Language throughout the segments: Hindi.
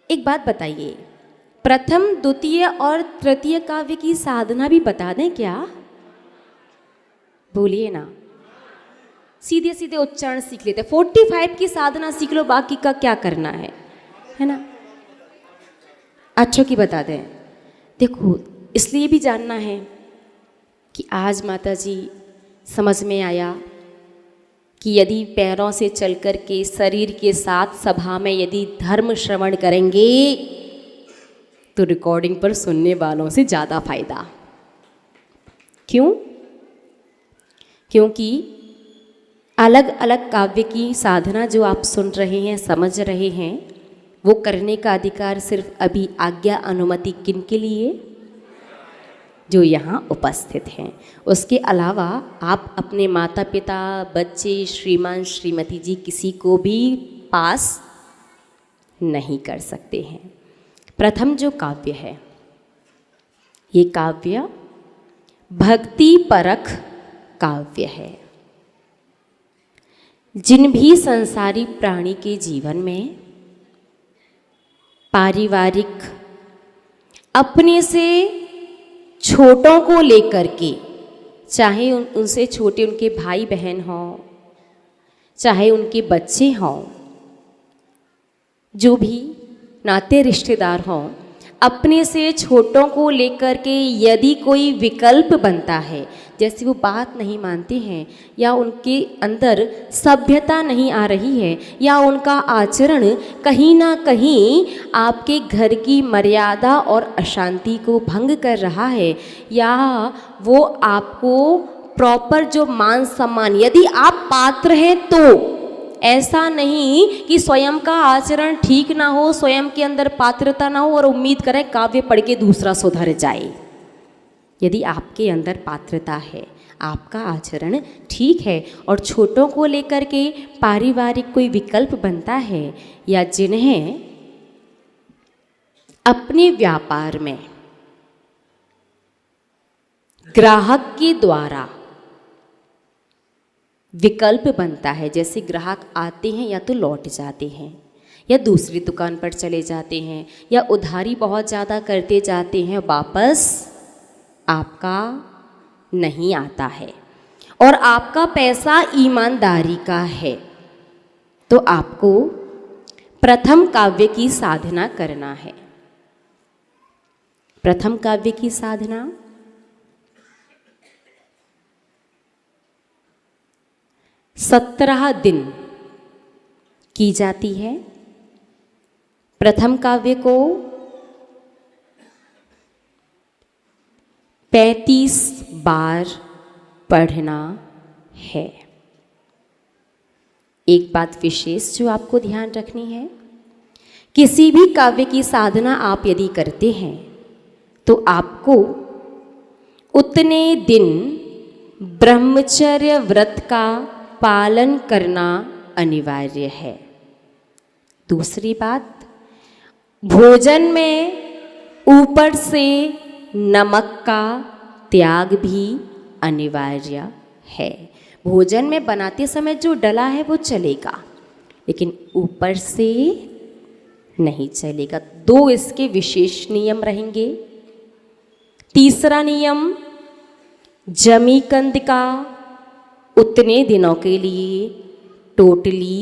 एक बात बताइए, प्रथम द्वितीय और तृतीय काव्य की साधना भी बता दें क्या? बोलिए ना, सीधे सीधे उच्चारण सीख लेते। 45 की साधना सीख लो, बाकी का क्या करना है ना। अच्छों की बता दें। देखो, इसलिए भी जानना है कि आज माता जी समझ में आया कि यदि पैरों से चल कर के शरीर के साथ सभा में यदि धर्म श्रवण करेंगे तो रिकॉर्डिंग पर सुनने वालों से ज़्यादा फायदा। क्यों? क्योंकि अलग अलग काव्य की साधना जो आप सुन रहे हैं, समझ रहे हैं, वो करने का अधिकार सिर्फ अभी आज्ञा अनुमति किन के लिए? जो यहाँ उपस्थित हैं। उसके अलावा आप अपने माता पिता, बच्चे, श्रीमान श्रीमती जी किसी को भी पास नहीं कर सकते हैं। प्रथम जो काव्य है, ये काव्य भक्ति परख काव्य है। जिन भी संसारी प्राणी के जीवन में पारिवारिक अपने से छोटों को लेकर के, चाहे उनसे छोटे उनके भाई बहन हों, चाहे उनके बच्चे हों, जो भी नाते रिश्तेदार हों, अपने से छोटों को लेकर के यदि कोई विकल्प बनता है, जैसे वो बात नहीं मानते हैं, या उनके अंदर सभ्यता नहीं आ रही है, या उनका आचरण कहीं ना कहीं आपके घर की मर्यादा और अशांति को भंग कर रहा है, या वो आपको प्रॉपर जो मान सम्मान, यदि आप पात्र हैं तो, ऐसा नहीं कि स्वयं का आचरण ठीक ना हो, स्वयं के अंदर पात्रता ना हो और उम्मीद करें काव्य पढ़ के दूसरा सुधर जाए। यदि आपके अंदर पात्रता है, आपका आचरण ठीक है, और छोटों को लेकर के पारिवारिक कोई विकल्प बनता है, या जिन्हें अपने व्यापार में ग्राहक के द्वारा विकल्प बनता है, जैसे ग्राहक आते हैं या तो लौट जाते हैं, या दूसरी दुकान पर चले जाते हैं, या उधारी बहुत ज़्यादा करते जाते हैं, वापस आपका नहीं आता है, और आपका पैसा ईमानदारी का है, तो आपको प्रथम काव्य की साधना करना है। प्रथम काव्य की साधना 17 दिन की जाती है। प्रथम काव्य को 35 बार पढ़ना है। एक बात विशेष जो आपको ध्यान रखनी है, किसी भी काव्य की साधना आप यदि करते हैं तो आपको उतने दिन ब्रह्मचर्य व्रत का पालन करना अनिवार्य है। दूसरी बात, भोजन में ऊपर से नमक का त्याग भी अनिवार्य है। भोजन में बनाते समय जो डला है वो चलेगा, लेकिन ऊपर से नहीं चलेगा। 2 इसके विशेष नियम रहेंगे। तीसरा नियम, जमी कंद का उतने दिनों के लिए टोटली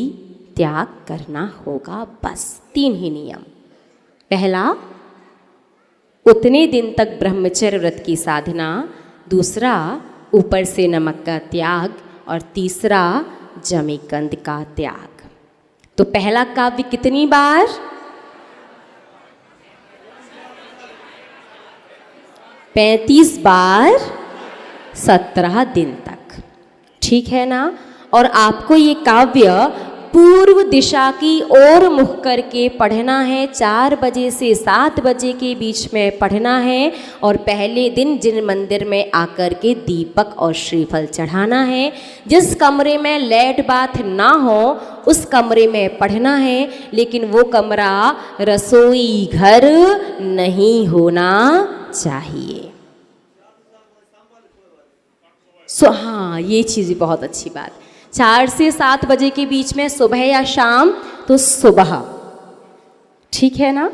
त्याग करना होगा। बस 3 ही नियम। पहला, उतने दिन तक ब्रह्मचर्य व्रत की साधना। दूसरा, ऊपर से नमक का त्याग। और तीसरा, जमी कंद का त्याग। तो पहला काव्य कितनी बार? 35 बार 17 दिन तक। ठीक है ना? और आपको ये काव्य पूर्व दिशा की ओर मुख करके पढ़ना है। 4 बजे से 7 बजे के बीच में पढ़ना है। और पहले दिन जिन मंदिर में आकर के दीपक और श्रीफल चढ़ाना है, जिस कमरे में लेट बाथ ना हो उस कमरे में पढ़ना है, लेकिन वो कमरा रसोई घर नहीं होना चाहिए। हाँ, ये चीज़ बहुत अच्छी बात। 4 से 7 बजे के बीच में सुबह या शाम, तो सुबह ठीक है ना।